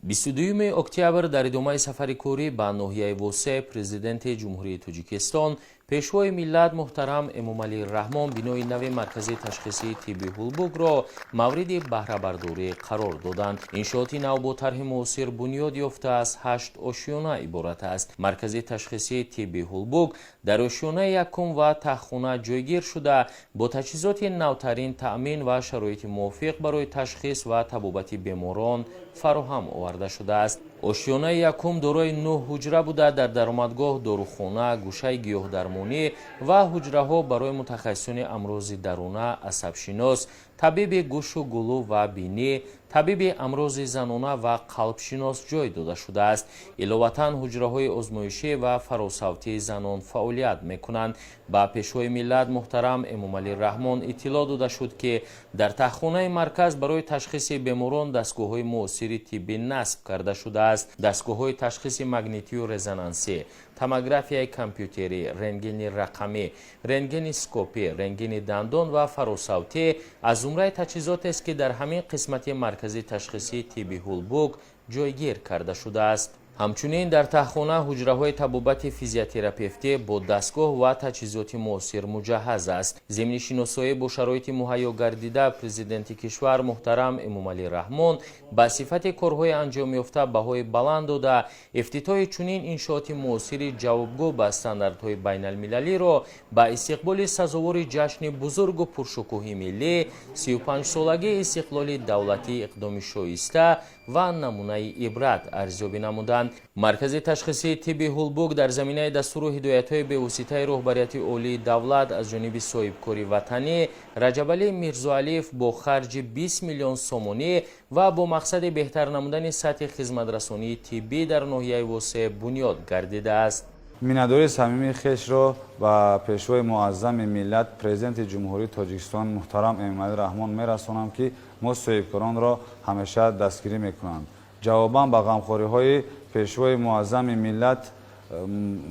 22 октябр дар идомаи сафари кӯрӣ ба ноҳияи восеъ президенти ҷумҳурии Тоҷикистон пешвои миллат муҳтарам Эмомалӣ Раҳмон бинои нави маркази ташхисии тибби Ҳулбугро мавриди баҳрабардорӣ қарор доданд. Иншооти нав бо тарҳи муосир бунёд ёфта аз 8 ошёна иборат аст. Маркази ташхисии тибби Ҳулбуг дар ошёнаи якум ва таххона ҷойгир шуда бо таҷҳизоти навтарин таъмин ва шароити мувофиқ барои ташхис ва табобати беморон фароҳам оварда шудааст. ошёнаи якум дорои 9 ҳуҷра буда дар даромадгоҳ дорухона, гӯшаи гиёҳдармонӣ ва ҳуҷраҳо барои мутахассисони амрози даруна, асабшинос, табиби гӯшу гулӯ ва бинӣ, табиби амрози занона ва қалбшинос ҷой дода шудааст. Иловатан ҳуҷраҳои озмоишӣ ва фаросавтии занон фаъолият мекунанд. ба пешвои миллат муҳтарам Эмомалӣ Раҳмон иттилоъ дода шуд ки дар таххонаи марказ барои ташхиси беморон дастгоҳҳои муосири тиббӣ насб карда шудааст. дастгоҳҳои ташхиси магнитию резонансӣ, томографияи компютерӣ, рентгени рақамӣ, рентгени скопӣ, рентгени дандон ва фаросавтӣ аз зумраи таҷҳизотест ки дар ҳамин қисмати маркази ташхисии тибби Ҳулбуг ҷойгир карда шудааст. ҳамчунин дар таххона ҳуҷраҳои табобати физиотерапевтӣ бо дастгоҳ ва таҷҳизоти муосир муҷаҳҳаз аст. зимни шиносоӣ бо шароити муҳайё гардида президенти кишвар муҳтарам Эмомалӣ Раҳмон ба сифати корҳои анҷомёфта баҳои баланд дода, ифтитоҳи чунин иншооти муосири ҷавобгӯ ба стандартҳои байналмилалиро ба истиқболи сазовори ҷашни бузургу пуршукӯҳи миллӣ 35-солагии истиқлоли давлатӣ иқдоми шоиста ва намунаи ибрат арзёбӣ намуданд. маркази ташхисии тибби Ҳулбуг дар заминаи дастуру ҳидоятҳои бевоситаи роҳбарияти олии давлат аз ҷониби соҳибкори ватанӣ Раҷабалӣ Мирзоалиев бо харҷи 20 миллион сомонӣ ва бо мақсади беҳтар намудани сатҳи хизматрасонии тиббӣ дар ноҳияи восеъ бунёд гардидааст. миннатдори самимии хешро ба пешвои муаззами миллат президенти ҷумҳурии Тоҷикистон муҳтарам Эмомалӣ Раҳмон мерасонам ки мо соҳибкоронро ҳамеша дастгирӣ мекунанд. ҷавобан ба ғамхориҳои пешвои муаззами миллат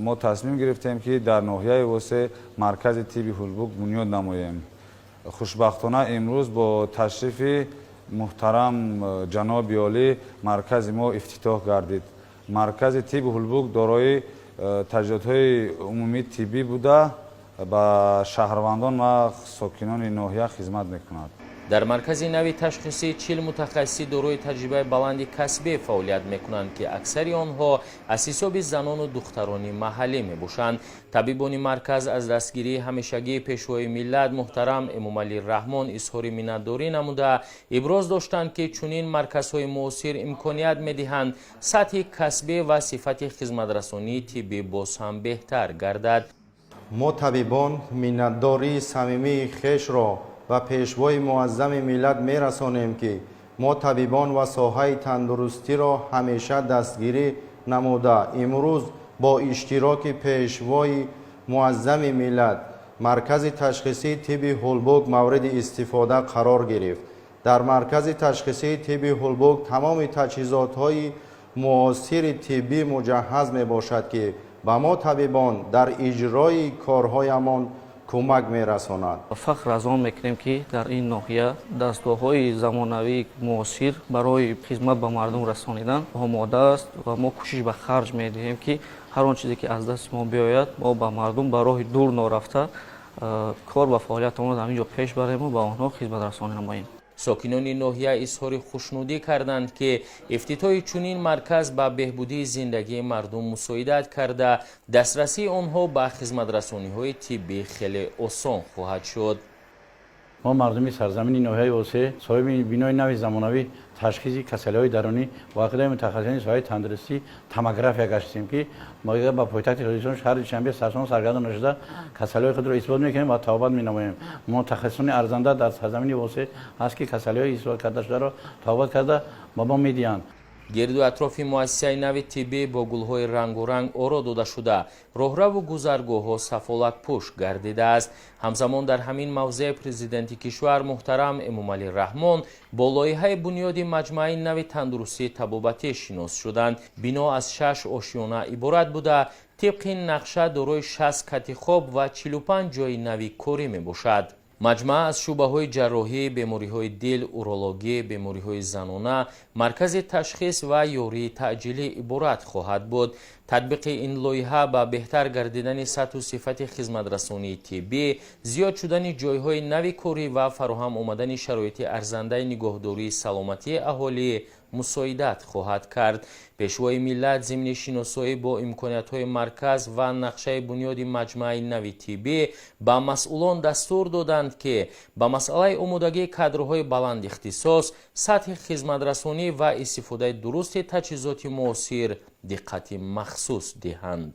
мо тасмим гирифтем ки дар ноҳияи восеъ маркази тибби Ҳулбуг бунёд намоем. хушбахтона имрӯз бо ташрифи муҳтарам ҷаноби олӣ маркази мо ифтитоҳ гардид. маркази тибби Ҳулбуг дорои таҷҳизотҳои умумии тиббӣ буда ба шаҳрвандон ва сокинони ноҳия хизмат мекунад. дар маркази нави ташхисӣ 40 мутахассиси дорои таҷрибаи баланди касбӣ фаъолият мекунанд ки аксари онҳо аз ҳисоби занону духтарони маҳаллӣ мебошанд. табибони марказ аз дастгирии ҳамешагии пешвои миллат муҳтарам Эмомалӣ Раҳмон изҳори миннатдорӣ намуда иброз доштанд ки чунин марказҳои муосир имконият медиҳанд сатҳи касбӣ ва сифати хизматрасонии тиббӣ боз ҳам беҳтар гардад. мо табибон миннатдории самимии хешро و پیشوای معظم ملت میرسانیم که ما طبیبان و ساحه تندرستی را همیشه دستگیری نموده امروز با اشتراک پیشوای معظم ملت مرکز تشخیصی طب هولبوگ مورد استفاده قرار گرفت. در مرکز تشخیصی طب هولبوگ تمام تجهیزات های معاصر طبی مجهز می باشد که به ما طبیبان در اجرای کارهایمان کمک می‌رساند. فخر از آن میکنیم که در این ناحیه دستگاه‌های زمانوی معاصر برای خدمت به مردم رسانیدن آماده است و ما کوشش به خرج می‌دهیم که هر آن چیزی که از دست ما بیاید ما به مردم به راه دور نرفته کار و فعالیتمون را همینجا پیش بریم و به آنها خدمت رسانی نماییم. ساکنان ناحیه اظهار خوشنودی کردند که افتتاح چنین مرکز به بهبودی زندگی مردم مساعدت کرده دسترسی آنها به خدمت‌رسانی‌های طبی خیلی آسان خواهد شد. ما مردمی سرزمین ناحیه واسه صاحب بینای نوی زمانوی تشخیص کسل‌های درونی و عقیده متخصصین ساحه تندرستی توموگرافیا گشتیم که ما با پایتخت رئیسان شهر شنبه سرسام سرگردان نشده کسل‌های خود را اثبات می‌کنیم و تابعات می‌نماییم. متخصصین ارزنده در سرزمین واسه هست که کسل‌های اثبات کرده شده را تابعات کرده با ما می‌دهند. گردو اطراف مؤسسه نوی طبی با گل‌های رنگارنگ آرا داده شده راهرو و گذرگاه‌ها سفالت پوش گردیده است. همزمان در همین موضع پرزیدنت کشور محترم امامعلی رحمان با لایحه بنیادی مجمع نوی تندرستی طبابتی شناس شدند. بنا از 6 آشیانه عبارت بوده طبق نقشه دارای 60 کت خواب و 45 جای نوی کاری می باشد. маҷмӯа аз шӯъбаҳои ҷарроҳӣ, бемориҳои дил, урологӣ, бемориҳои занона, маркази ташхис ва ёрии таъҷилӣ иборат хоҳад буд. татбиқи ин лоиҳа ба беҳтар гардидани сатҳу сифати хизматрасонии тиббӣ, зиёд шудани ҷойҳои нави корӣ ва фароҳам омадани шароити арзандаи нигоҳдории саломатии аҳолӣ мусоидат хоҳад кард. пешвои миллат зимни шиносоӣ бо имкониятҳои марказ ва нақшаи бунёди маҷмӯаи нави тиббӣ ба масъулон дастур доданд, ки ба масъалаи омодагии кадрҳои баландихтисос, сатҳи хизматрасонӣ ва истифодаи дурусти таҷҳизоти муосир диққати махсус диҳанд.